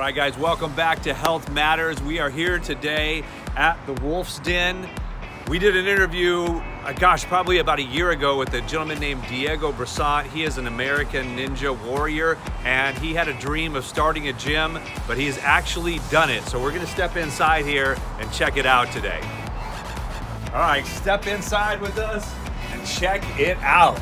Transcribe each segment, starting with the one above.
right, guys, welcome back to Health Matters. We are here today at the Wolf's Den. We did an interview, probably about a year ago with a gentleman named Diego Bressant. He is an American Ninja Warrior, and he had a dream of starting a gym, but he has actually done it. So we're gonna step inside here and check it out today. All right, step inside with us and check it out.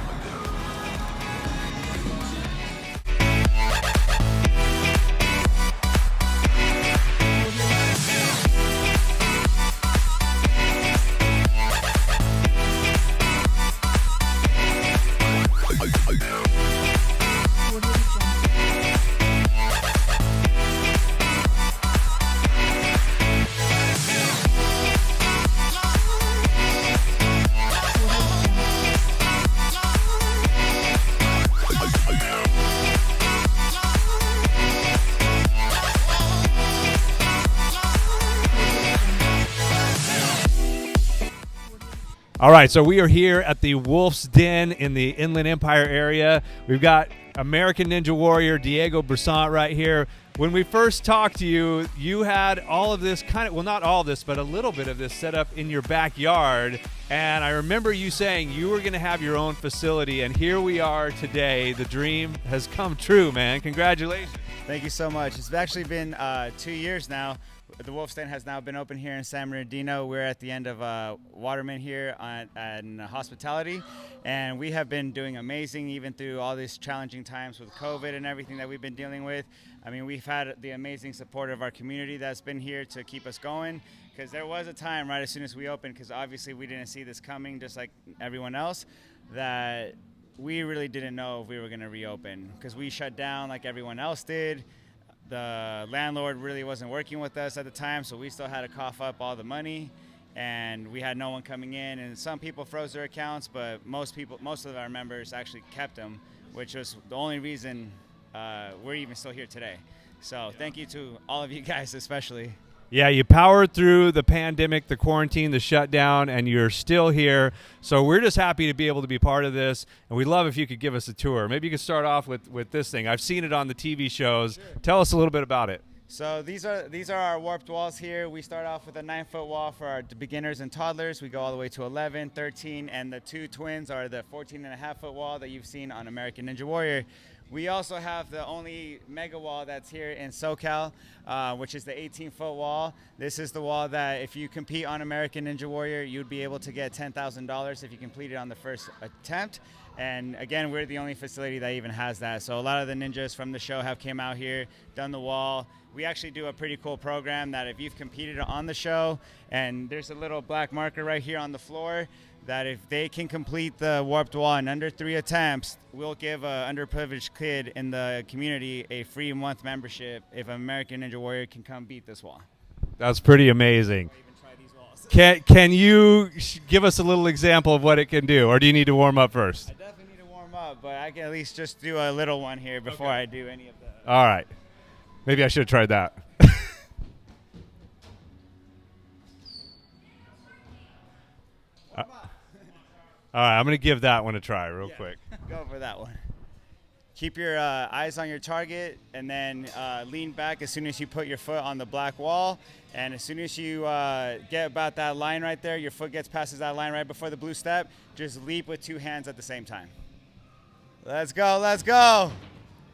All right, so we are here at the Wolf's Den in the Inland Empire area. We've got American Ninja Warrior Diego Bressant right here. When we first talked to you, you had all of this not all of this, but a little bit of this set up in your backyard. And I remember you saying you were going to have your own facility, and here we are today. The dream has come true, man. Congratulations. Thank you so much. It's actually been 2 years now. The Wolf's Den has now been open here in San Bernardino. We're at the end of Waterman here in hospitality, and we have been doing amazing even through all these challenging times with COVID and everything that we've been dealing with. I mean, we've had the amazing support of our community that's been here to keep us going, because there was a time right as soon as we opened, because obviously we didn't see this coming just like everyone else, that we really didn't know if we were going to reopen, because we shut down like everyone else did. The landlord really wasn't working with us at the time, so we still had to cough up all the money, and we had no one coming in. And some people froze their accounts, but most of our members actually kept them, which was the only reason we're even still here today. So thank you to all of you guys, especially. Yeah, you powered through the pandemic, the quarantine, the shutdown, and you're still here. So we're just happy to be able to be part of this, and we'd love if you could give us a tour. Maybe you could start off with this thing. I've seen it on the TV shows. Sure. Tell us a little bit about it. So these are our warped walls here. We start off with a 9-foot wall for our beginners and toddlers. We go all the way to 11, 13, and the two twins are the 14.5-foot wall that you've seen on American Ninja Warrior. We also have the only mega wall that's here in SoCal, which is the 18-foot wall. This is the wall that if you compete on American Ninja Warrior, you'd be able to get $10,000 if you complete it on the first attempt. And again, we're the only facility that even has that. So a lot of the ninjas from the show have came out here, done the wall. We actually do a pretty cool program that if you've competed on the show, and there's a little black marker right here on the floor, that if they can complete the warped wall in under 3 attempts, we'll give an underprivileged kid in the community a free month membership if an American Ninja Warrior can come beat this wall. That's pretty amazing. Can you give us a little example of what it can do, or do you need to warm up first? I definitely need to warm up, but I can at least just do a little one here before I do any of that. All right. Maybe I should have tried that. All right, I'm going to give that one a try real quick. Go for that one. Keep your eyes on your target, and then lean back as soon as you put your foot on the black wall. And as soon as you get about that line right there, your foot gets past that line right before the blue step, just leap with 2 hands at the same time. Let's go, let's go.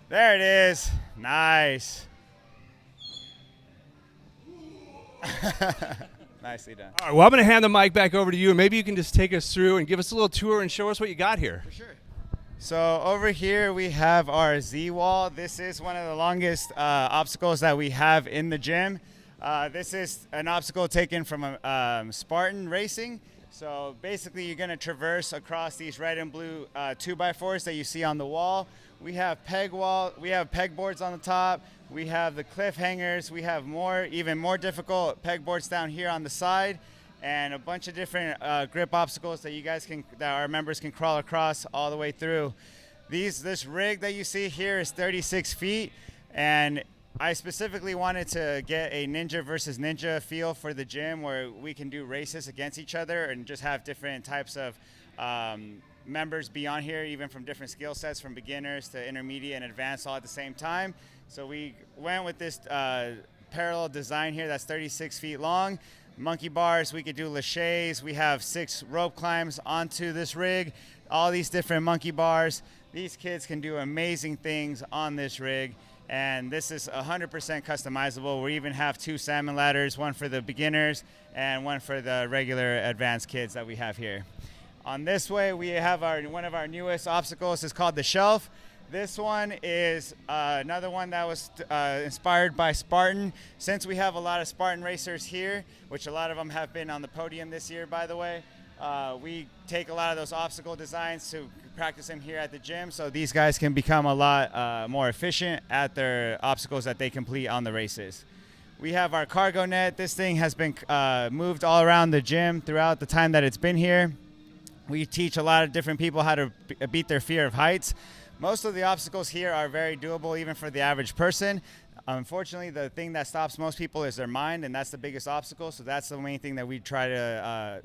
There it is. Nice. Nicely done. All right, well, I'm going to hand the mic back over to you, and maybe you can just take us through and give us a little tour and show us what you got here. For sure. So over here we have our Z wall. This is one of the longest obstacles that we have in the gym. This is an obstacle taken from Spartan racing. So basically you're going to traverse across these red and blue 2x4s that you see on the wall. We have peg boards on the top. We have the cliffhangers. We have even more difficult peg boards down here on the side, and a bunch of different grip obstacles that our members can crawl across all the way through. This rig that you see here is 36 feet, and I specifically wanted to get a ninja versus ninja feel for the gym, where we can do races against each other and just have different types of members be on here, even from different skill sets, from beginners to intermediate and advanced, all at the same time. So we went with this parallel design here that's 36 feet long. Monkey bars, we could do laches. We have 6 rope climbs onto this rig, all these different monkey bars. These kids can do amazing things on this rig, and this is 100% customizable. We even have 2 salmon ladders, one for the beginners and one for the regular advanced kids that we have here. On this way, we have one of our newest obstacles. It's called the shelf. This one is another one that was inspired by Spartan. Since we have a lot of Spartan racers here, which a lot of them have been on the podium this year, by the way, we take a lot of those obstacle designs to practice them here at the gym, so these guys can become a lot more efficient at their obstacles that they complete on the races. We have our cargo net. This thing has been moved all around the gym throughout the time that it's been here. We teach a lot of different people how to beat their fear of heights. Most of the obstacles here are very doable, even for the average person. Unfortunately, the thing that stops most people is their mind, and that's the biggest obstacle. So that's the main thing that we try to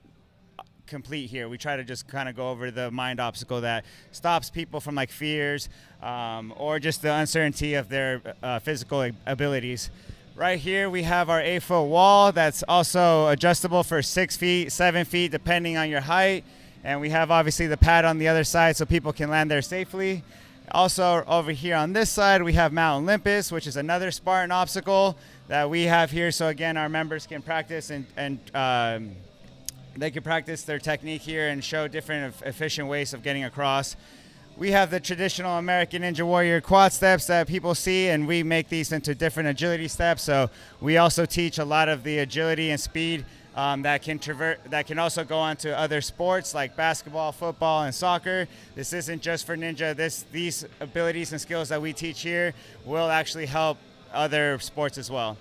complete here. We try to just kind of go over the mind obstacle that stops people from like fears or just the uncertainty of their physical abilities. Right here we have our 8-foot wall that's also adjustable for 6 feet, 7 feet, depending on your height. And we have obviously the pad on the other side so people can land there safely. Also over here on this side we have Mount Olympus, which is another Spartan obstacle that we have here. So again, our members can practice and they can practice their technique here and show different efficient ways of getting across. We have the traditional American Ninja Warrior quad steps that people see, and we make these into different agility steps. So we also teach a lot of the agility and speed that can also go on to other sports like basketball, football, and soccer. This isn't just for ninja. These abilities and skills that we teach here will actually help other sports as well.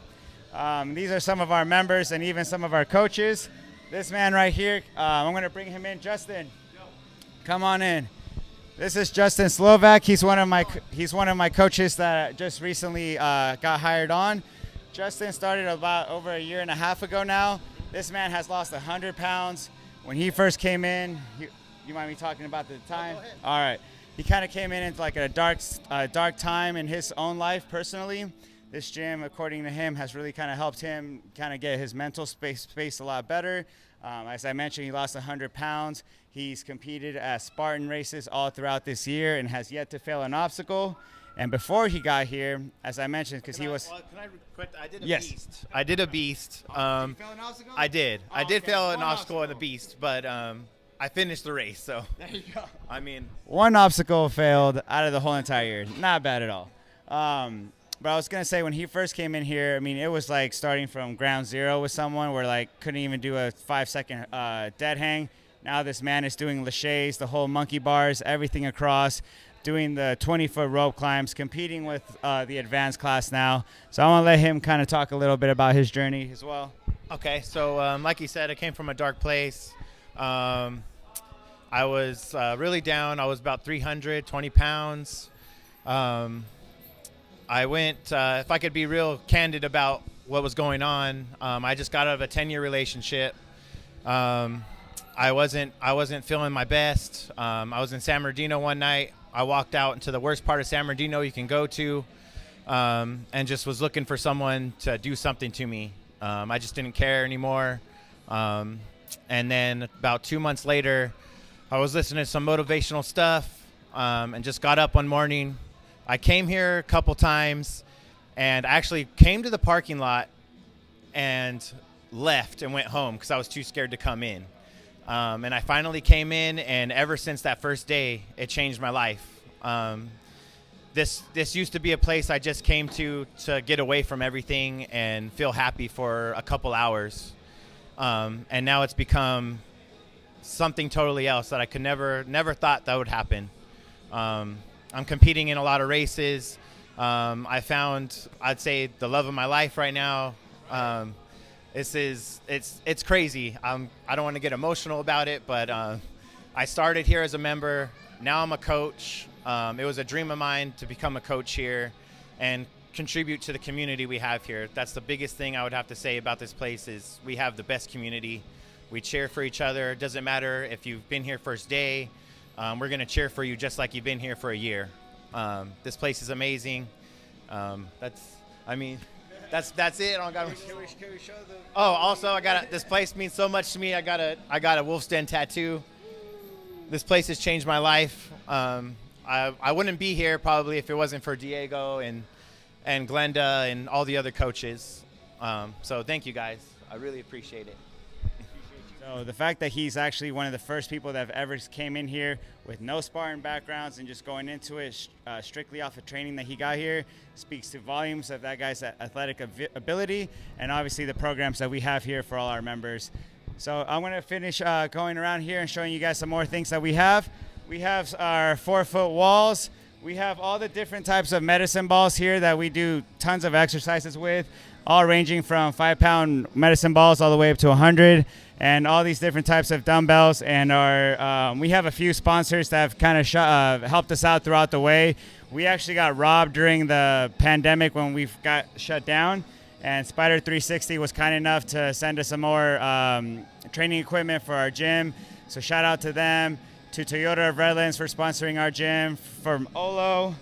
These are some of our members and even some of our coaches. This man right here, I'm going to bring him in. Justin, come on in. This is Justin Slovak. He's one of my coaches that just recently got hired on. Justin started about over a year and a half ago now. This man has lost 100 pounds. When he first came in, you mind me talking about the time? All right. He kind of came in into like a dark time in his own life personally. This gym, according to him, has really kind of helped him kind of get his mental space a lot better. As I mentioned, he lost 100 pounds. He's competed at Spartan races all throughout this year and has yet to fail an obstacle. And before he got here, as I mentioned, because he was... Can I quit? I did a yes. beast. I did a beast. Did you fail an obstacle? I did. Oh, I did okay. fail an One obstacle in the beast, but I finished the race, so... There you go. I mean... One obstacle failed out of the whole entire year. Not bad at all. But I was going to say, when he first came in here, I mean, it was like starting from ground zero with someone where, like, couldn't even do a 5-second dead hang. Now this man is doing laches, the whole monkey bars, everything across, doing the 20-foot rope climbs, competing with the advanced class now. So I want to let him kind of talk a little bit about his journey as well. Okay, so like you said, I came from a dark place. I was really down. I was about 320 pounds. I went, if I could be real candid about what was going on, I just got out of a 10-year relationship. I wasn't feeling my best. I was in San Bernardino one night. I walked out into the worst part of San Bernardino you can go to, and just was looking for someone to do something to me. I just didn't care anymore. And then about 2 months later, I was listening to some motivational stuff, and just got up one morning. I came here a couple times and actually came to the parking lot and left and went home because I was too scared to come in. And I finally came in, and ever since that first day, it changed my life. This used to be a place I just came to get away from everything and feel happy for a couple hours. And now it's become something totally else that I could never thought that would happen. I'm competing in a lot of races. I found, I'd say, the love of my life right now. It's crazy. I don't want to get emotional about it, but I started here as a member. Now I'm a coach. It was a dream of mine to become a coach here and contribute to the community we have here. That's the biggest thing I would have to say about this place is we have the best community. We cheer for each other. It doesn't matter if you've been here first day. we're going to cheer for you just like you've been here for a year. This place is amazing. That's it. I don't got. Can we show the? Oh, also this place means so much to me. I got a Wolf's Den tattoo. This place has changed my life. I wouldn't be here probably if it wasn't for Diego and Glenda and all the other coaches. So thank you guys. I really appreciate it. So the fact that he's actually one of the first people that have ever came in here with no sparring backgrounds and just going into it strictly off of training that he got here speaks to volumes of that guy's athletic ability and obviously the programs that we have here for all our members. So I'm going to finish going around here and showing you guys some more things that we have. We have our 4-foot walls. We have all the different types of medicine balls here that we do tons of exercises with, all ranging from 5-pound medicine balls all the way up to 100, and all these different types of dumbbells. And we have a few sponsors that have kind of helped us out throughout the way. We actually got robbed during the pandemic when we got shut down, and Spider 360 was kind enough to send us some more training equipment for our gym. So shout out to them. To Toyota of Redlands for sponsoring our gym. From Olo,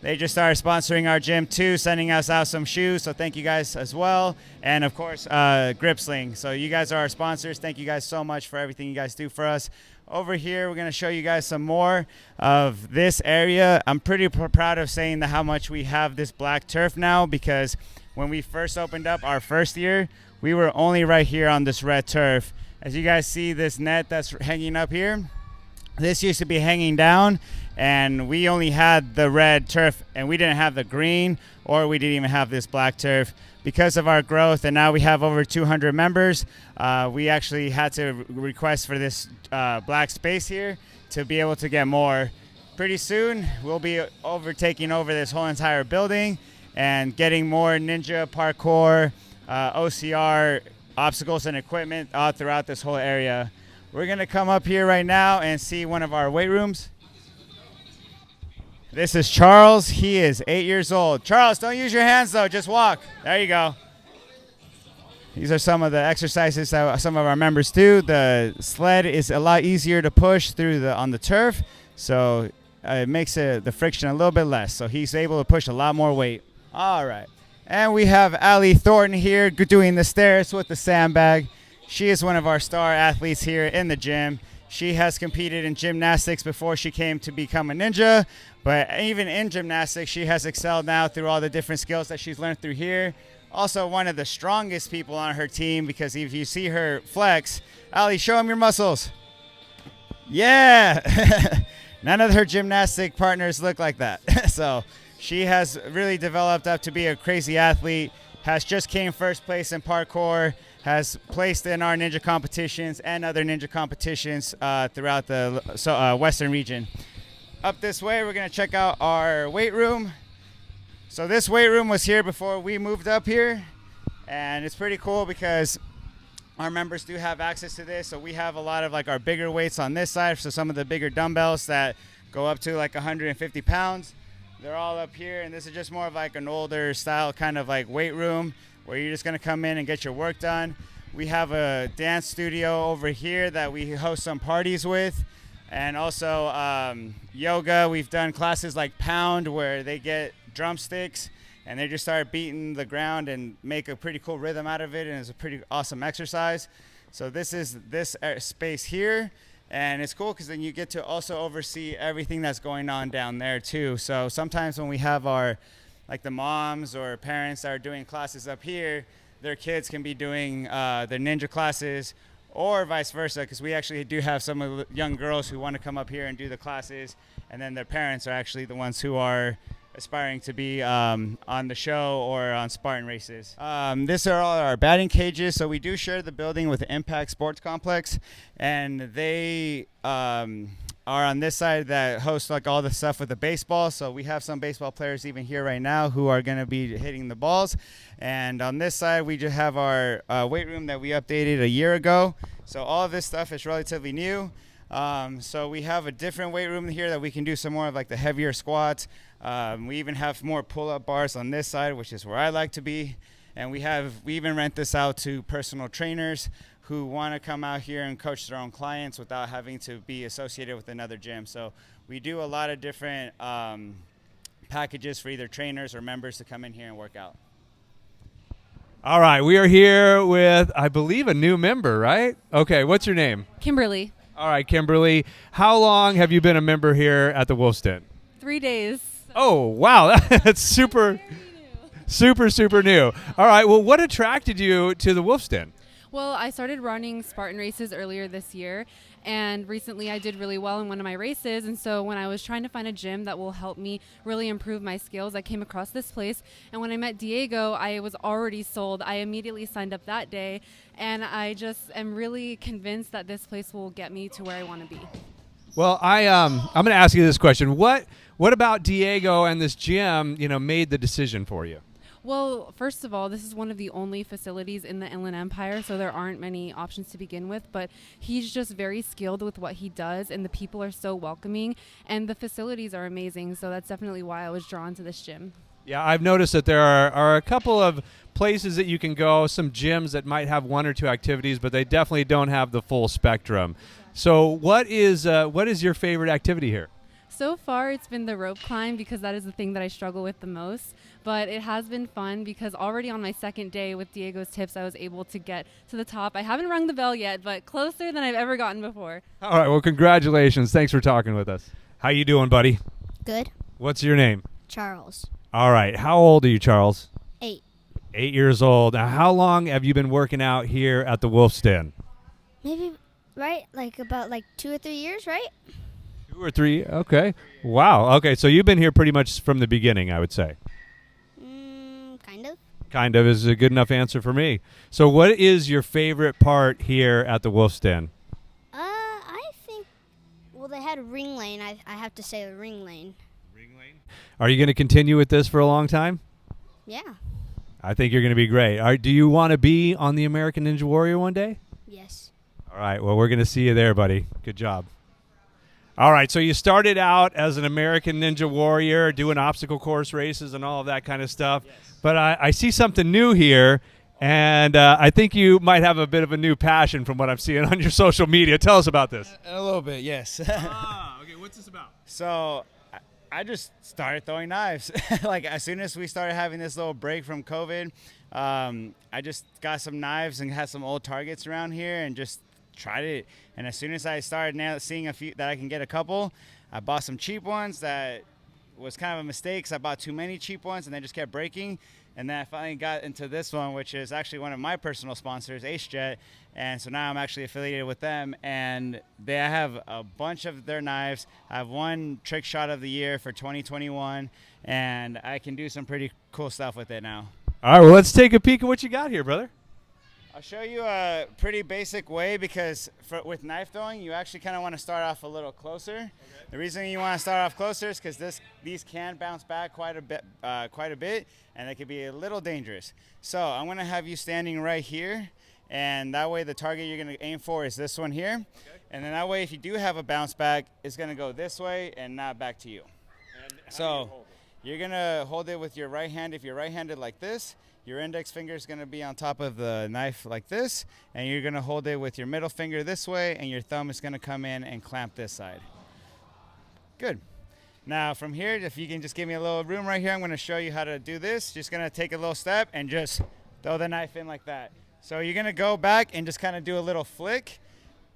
they just started sponsoring our gym too, sending us out some shoes. So thank you guys as well. And of course, Grip Sling. So you guys are our sponsors. Thank you guys so much for everything you guys do for us. Over here, we're going to show you guys some more of this area. I'm pretty proud of saying that how much we have this black turf now, because when we first opened up our first year, we were only right here on this red turf. As you guys see this net that's hanging up here, this used to be hanging down, and we only had the red turf, and we didn't have the green, or we didn't even have this black turf. Because of our growth, and now we have over 200 members, we actually had to request for this black space here to be able to get more. Pretty soon, we'll be taking over this whole entire building and getting more ninja, parkour, OCR, obstacles, and equipment all throughout this whole area. We're going to come up here right now and see one of our weight rooms. This is Charles. He is 8 years old. Charles, don't use your hands, though. Just walk. There you go. These are some of the exercises that some of our members do. The sled is a lot easier to push through on the turf, so it makes the friction a little bit less. So he's able to push a lot more weight. All right. And we have Allie Thornton here doing the stairs with the sandbag. She is one of our star athletes here in the gym. She has competed in gymnastics before she came to become a ninja, but even in gymnastics, she has excelled now through all the different skills that she's learned through here. Also one of the strongest people on her team, because if you see her flex, Allie, show them your muscles. Yeah. None of her gymnastic partners look like that. So she has really developed up to be a crazy athlete, has just came first place in parkour, has placed in our ninja competitions and other ninja competitions throughout the Western region. Up this way, we're going to check out our weight room. So this weight room was here before we moved up here, and it's pretty cool because our members do have access to this. So we have a lot of like our bigger weights on this side, so some of the bigger dumbbells that go up to like 150 pounds. They're all up here, and this is just more of like an older style kind of like weight room where you're just going to come in and get your work done. We have a dance studio over here that we host some parties with, and also yoga. We've done classes like Pound, where they get drumsticks and they just start beating the ground and make a pretty cool rhythm out of it, and it's a pretty awesome exercise. So this is this space here, and it's cool because then you get to also oversee everything that's going on down there too. So sometimes when we have our like the moms or parents that are doing classes up here, their kids can be doing their ninja classes, or vice versa, because we actually do have some of the young girls who want to come up here and do the classes, and then their parents are actually the ones who are aspiring to be on the show or on Spartan races. These are all our batting cages. So we do share the building with the Impact Sports Complex, and they are on this side that host like all the stuff with the baseball. So we have some baseball players even here right now who are going to be hitting the balls. And on this side, we just have our weight room that we updated a year ago. So all of this stuff is relatively new. So we have a different weight room here that we can do some more of like the heavier squats. We even have more pull-up bars on this side, which is where I like to be. And we even rent this out to personal trainers who want to come out here and coach their own clients without having to be associated with another gym. So we do a lot of different packages for either trainers or members to come in here and work out. All right, we are here with, I believe, a new member, right? Okay, what's your name? Kimberly. All right, Kimberly. How long have you been a member here at the Wolf's Den? 3 days. Oh, wow. That's super new. All right, well, what attracted you to the Wolf's Den? Well, I started running Spartan races earlier this year, and recently I did really well in one of my races. And so when I was trying to find a gym that will help me really improve my skills, I came across this place. And when I met Diego, I was already sold. I immediately signed up that day, and I just am really convinced that this place will get me to where I want to be. Well, I'm going to ask you this question. What about Diego and this gym, made the decision for you? Well, first of all, this is one of the only facilities in the Inland Empire, so there aren't many options to begin with, but he's just very skilled with what he does, and the people are so welcoming, and the facilities are amazing, so that's definitely why I was drawn to this gym. Yeah, I've noticed that there are a couple of places that you can go, some gyms that might have one or two activities, but they definitely don't have the full spectrum. So what is your favorite activity here? So far, it's been the rope climb because that is the thing that I struggle with the most. But it has been fun because already on my second day with Diego's tips, I was able to get to the top. I haven't rung the bell yet, but closer than I've ever gotten before. All right, well, congratulations. Thanks for talking with us. How you doing, buddy? Good. What's your name? Charles. All right, how old are you, Charles? 8. 8 years old. Now, how long have you been working out here at the Wolf's Den? Maybe, right? About 2 or 3 years, right? 2 or 3, okay. Wow, okay, so you've been here pretty much from the beginning, I would say. Kind of. Kind of is a good enough answer for me. So what is your favorite part here at the Wolf's Den? I think, they had a ring lane. I have to say the ring lane. Ring lane? Are you going to continue with this for a long time? Yeah. I think you're going to be great. Do you want to be on the American Ninja Warrior one day? Yes. All right, well, we're going to see you there, buddy. Good job. All right, so you started out as an American Ninja Warrior, doing obstacle course races and all of that kind of stuff. Yes. But I see something new here, and I think you might have a bit of a new passion from what I'm seeing on your social media. Tell us about this. A little bit, yes. Okay, what's this about? So I just started throwing knives. As soon as we started having this little break from COVID, I just got some knives and had some old targets around here and just tried it. And as soon as I started seeing a few that I can get a couple, I bought some cheap ones that was kind of a mistake because I bought too many cheap ones and they just kept breaking. And then I finally got into this one, which is actually one of my personal sponsors, AceJet. And so now I'm actually affiliated with them. And I have a bunch of their knives. I have one trick shot of the year for 2021. And I can do some pretty cool stuff with it now. All right, well, let's take a peek at what you got here, brother. I'll show you a pretty basic way because with knife throwing, you actually kind of want to start off a little closer. Okay. The reason you want to start off closer is because these can bounce back quite a bit, and they can be a little dangerous. So I'm going to have you standing right here, and that way the target you're going to aim for is this one here. Okay. And then that way, if you do have a bounce back, it's going to go this way and not back to you. And so you're going to hold it with your right hand. If you're right-handed like this, your index finger is going to be on top of the knife like this, and you're going to hold it with your middle finger this way, and your thumb is going to come in and clamp this side. Good. Now from here, if you can just give me a little room right here, I'm going to show you how to do this. Just going to take a little step and just throw the knife in like that. So you're going to go back and just kind of do a little flick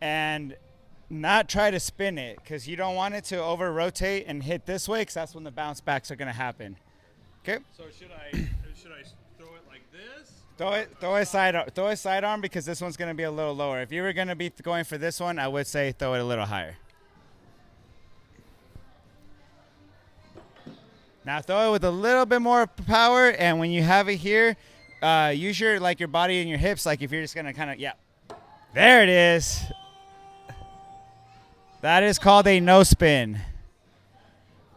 and not try to spin it because you don't want it to over-rotate and hit this way because that's when the bounce backs are going to happen. Okay? So should I throw it like this? Throw it sidearm because this one's going to be a little lower. If you were going to be going for this one, I would say throw it a little higher. Now throw it with a little bit more power, and when you have it here, use your body and your hips. Like if you're just going to kind of, yeah. There it is. That is called a no spin.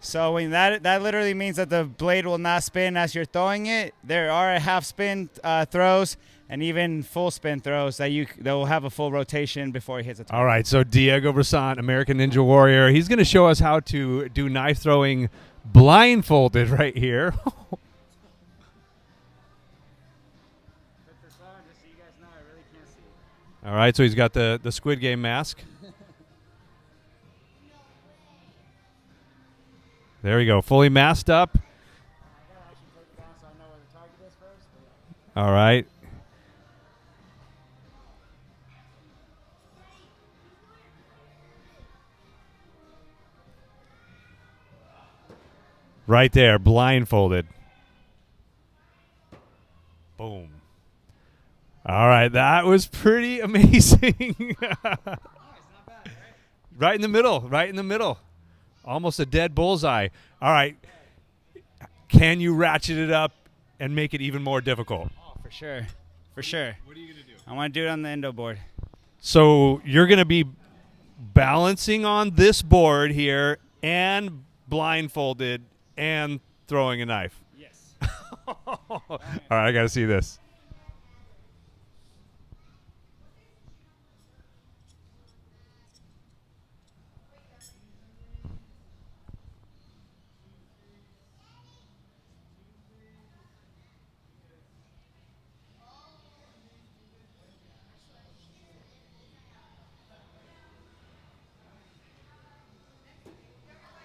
So when that literally means that the blade will not spin as you're throwing it. There are half spin throws and even full spin throws that will have a full rotation before it hits a target. All right, so Diego Bressant, American Ninja Warrior, he's going to show us how to do knife throwing blindfolded right here. Put this on just so you guys know I really can't see. All right, so he's got the Squid Game mask. There we go, fully masked up. All right. Right there, blindfolded. Boom. All right, that was pretty amazing. Right in the middle, right in the middle. Almost a dead bullseye. All right. Can you ratchet it up and make it even more difficult? Oh, for sure. For sure. What are you going to do? I want to do it on the endo board. So you're going to be balancing on this board here and blindfolded and throwing a knife. Yes. All right, I got to see this.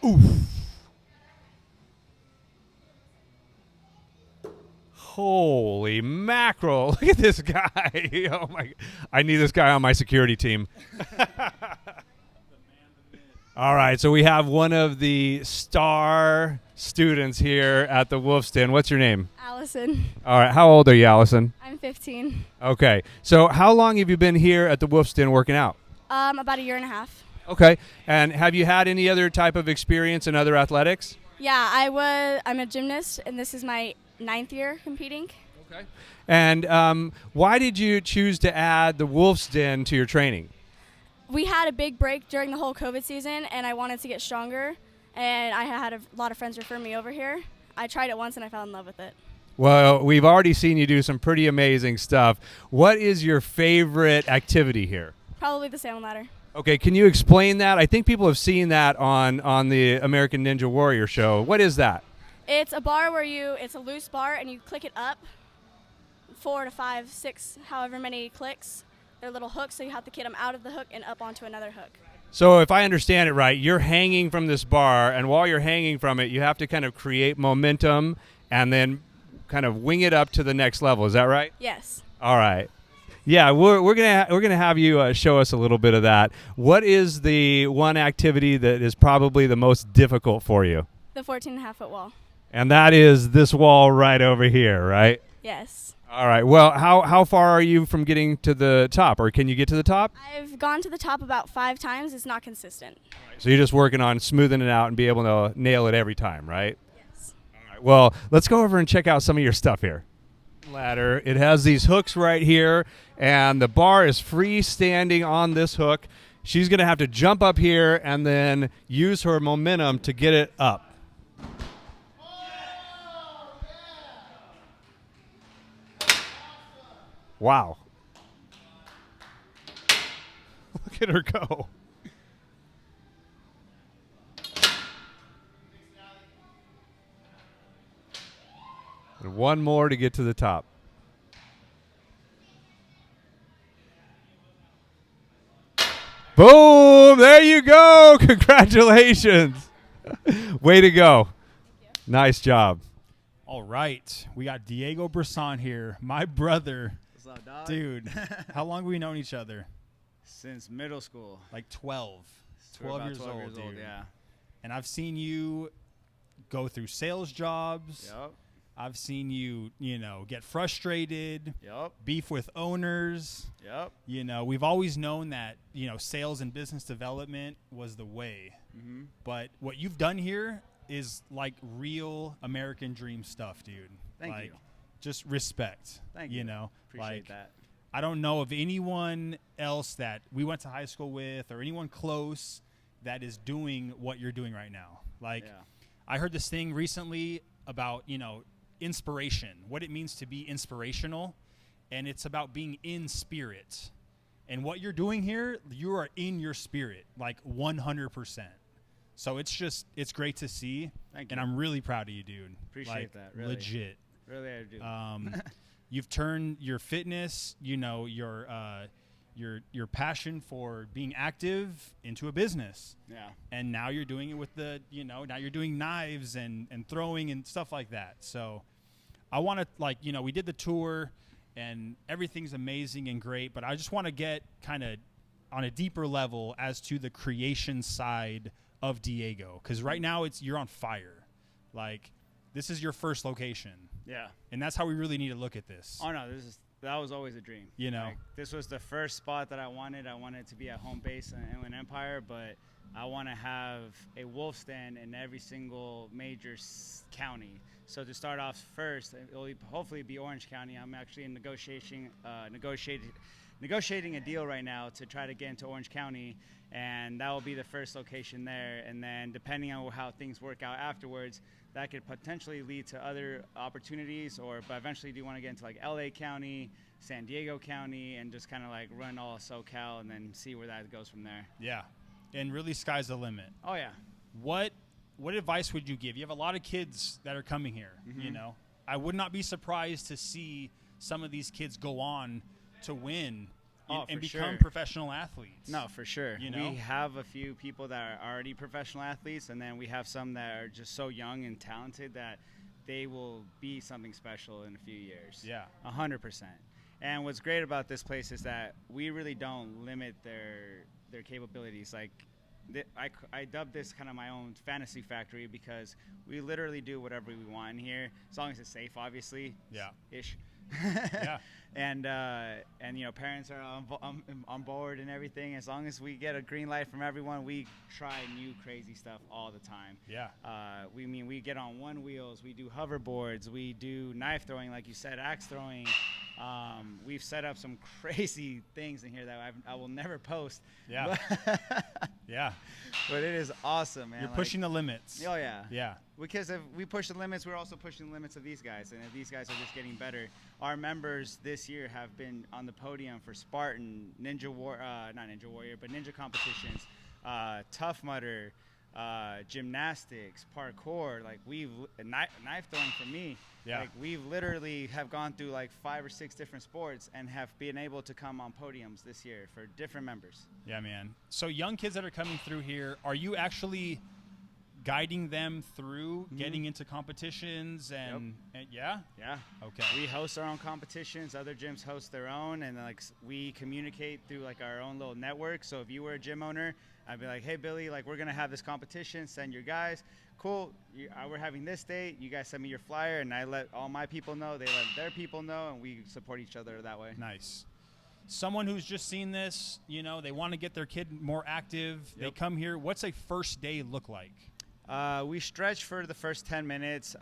Oof. Holy mackerel. Look at this guy. Oh my. I need this guy on my security team. All right, so we have one of the star students here at the Wolf's Den. What's your name? Allison. All right, how old are you, Allison? I'm 15. Okay, so how long have you been here at the Wolf's Den working out? About a year and a half. Okay, and have you had any other type of experience in other athletics? Yeah, I'm a gymnast, and this is my 9th year competing. Okay. And why did you choose to add the Wolf's Den to your training? We had a big break during the whole COVID season, and I wanted to get stronger, and I had a lot of friends refer me over here. I tried it once, and I fell in love with it. Well, we've already seen you do some pretty amazing stuff. What is your favorite activity here? Probably the salmon ladder. Okay, can you explain that? I think people have seen that on the American Ninja Warrior show. What is that? It's a bar where it's a loose bar, and you click it up 4 to 5, 6, however many clicks. They're little hooks, so you have to get them out of the hook and up onto another hook. So if I understand it right, you're hanging from this bar, and while you're hanging from it, you have to kind of create momentum and then kind of wing it up to the next level. Is that right? Yes. All right. Yeah, we're gonna have you show us a little bit of that. What is the one activity that is probably the most difficult for you? The 14.5-foot wall. And that is this wall right over here, right? Yes. All right. Well, how far are you from getting to the top, or can you get to the top? I've gone to the top about 5 times. It's not consistent. So you're just working on smoothing it out and be able to nail it every time, right? Yes. All right. Well, let's go over and check out some of your stuff here. Ladder. It has these hooks right here, and the bar is freestanding on this hook. She's going to have to jump up here and then use her momentum to get it up. Wow. Look at her go. And one more to get to the top. Boom! There you go. Congratulations. Way to go. Nice job. All right. We got Diego Bressant here, my brother. What's up, dog? Dude, how long have we known each other? Since middle school. Like 12. So we're 12 about years 12 old, years old, dude. yeah. And I've seen you go through sales jobs. Yep. I've seen you, get frustrated, Yep. beef with owners. Yep. We've always known that, sales and business development was the way. Mm-hmm. But what you've done here is like real American dream stuff, dude. Thank you. Just respect. Thank you. like, Appreciate that. I don't know of anyone else that we went to high school with or anyone close that is doing what you're doing right now. Like, Yeah. I heard this thing recently about, inspiration, what it means to be inspirational, and it's about being in spirit. And what you're doing here, you are in your spirit, like 100%. So it's great to see. Thank and you. I'm really proud of you, dude. Appreciate that, really. Legit. Really, I do. You've turned your fitness, your your passion for being active into a business. Yeah. And now you're doing it with now you're doing knives and throwing and stuff like that. So I want to, we did the tour and everything's amazing and great, but I just want to get kind of on a deeper level as to the creation side of Diego. Because right now you're on fire. Like, this is your first location. Yeah. And that's how we really need to look at this. Oh, no, that was always a dream. Like, this was the first spot that I wanted. I wanted to be at home base in Inland Empire, but I want to have a wolf's den in every single major county. So to start off first, it will hopefully be Orange County. I'm actually in negotiating a deal right now to try to get into Orange County, and that will be the first location there. And then depending on how things work out afterwards, that could potentially lead to other opportunities, but eventually do want to get into like LA County, San Diego County, and just kind of like run all of SoCal and then see where that goes from there. Yeah. And really sky's the limit. Oh yeah. What advice would you give? You have a lot of kids that are coming here, I would not be surprised to see some of these kids go on to win and become professional athletes. No, for sure. We have a few people that are already professional athletes, and then we have some that are just so young and talented that they will be something special in a few years. Yeah. 100%. And what's great about this place is that we really don't limit their capabilities. Like, I dubbed this kind of my own fantasy factory because we literally do whatever we want in here, as long as it's safe, obviously. Yeah. Ish. Yeah. And parents are on board and everything. As long as we get a green light from everyone, we try new crazy stuff all the time. Yeah. We get on one wheels, we do hoverboards, we do knife throwing, like you said, axe throwing. We've set up some crazy things in here that I will never post. Yeah. Yeah. But it is awesome, man. You're pushing the limits. Oh, yeah. Yeah. Because if we push the limits, we're also pushing the limits of these guys. And if these guys are just getting better, our members this year have been on the podium for Spartan, Ninja competitions, Tough Mudder, gymnastics, parkour. Like, knife throwing for me. Yeah. Like, we've literally have gone through like 5 or 6 different sports and have been able to come on podiums this year for different members. Yeah, man. So young kids that are coming through here, are you actually guiding them through getting into competitions and yeah? Yeah. Okay. We host our own competitions. Other gyms host their own, and like we communicate through like our own little network. So if you were a gym owner, I'd be like, hey Billy, like we're gonna have this competition. Send your guys. Cool. We're having this date. You guys send me your flyer, and I let all my people know. They let their people know, and we support each other that way. Nice. Someone who's just seen this, they want to get their kid more active. Yep. They come here. What's a first day look like? We stretch for the first 10 minutes.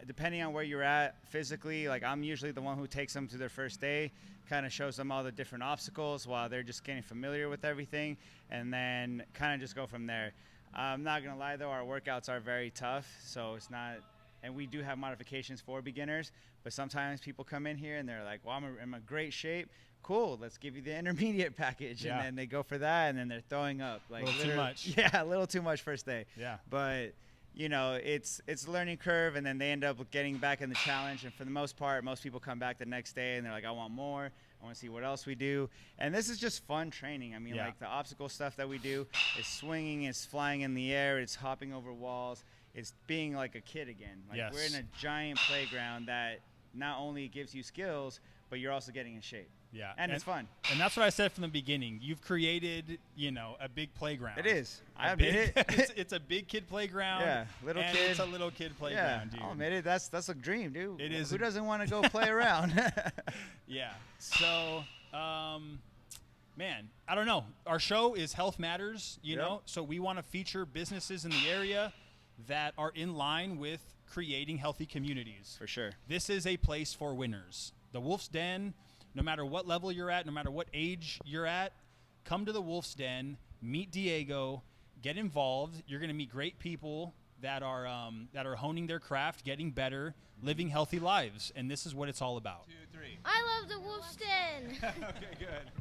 Depending on where you're at physically, like I'm usually the one who takes them to their first day, kind of shows them all the different obstacles while they're just getting familiar with everything, and then kind of just go from there. I'm not going to lie, though, our workouts are very tough, so it's not – and we do have modifications for beginners, but sometimes people come in here and they're like, well, I'm in a great shape. Cool, let's give you the intermediate package. Yeah. And then they go for that, and then they're throwing up. Like, a little too much. Yeah, a little too much first day. Yeah. But, it's a learning curve, and then they end up getting back in the challenge. And for the most part, most people come back the next day, and they're like, I want more. I want to see what else we do. And this is just fun training. I mean, like the obstacle stuff that we do is swinging, it's flying in the air, it's hopping over walls. It's being like a kid again. Like Yes. we're in a giant playground that not only gives you skills, but you're also getting in shape. Yeah. And it's fun. And that's what I said from the beginning. You've created, a big playground. It is. I admit it. It's a big kid playground. Yeah, little and kid. It's a little kid playground, dude. I'll admit it. That's a dream, dude. It is. Who doesn't want to go play around? Yeah. So, man, I don't know. Our show is Health Matters, know, so we want to feature businesses in the area that are in line with creating healthy communities. For sure. This is a place for winners. The Wolf's Den, no matter what level you're at, no matter what age you're at, come to the Wolf's Den, meet Diego, get involved. You're going to meet great people that are honing their craft, getting better, living healthy lives, and this is what it's all about. 2, 3. I love the Wolf's Den. Okay, good.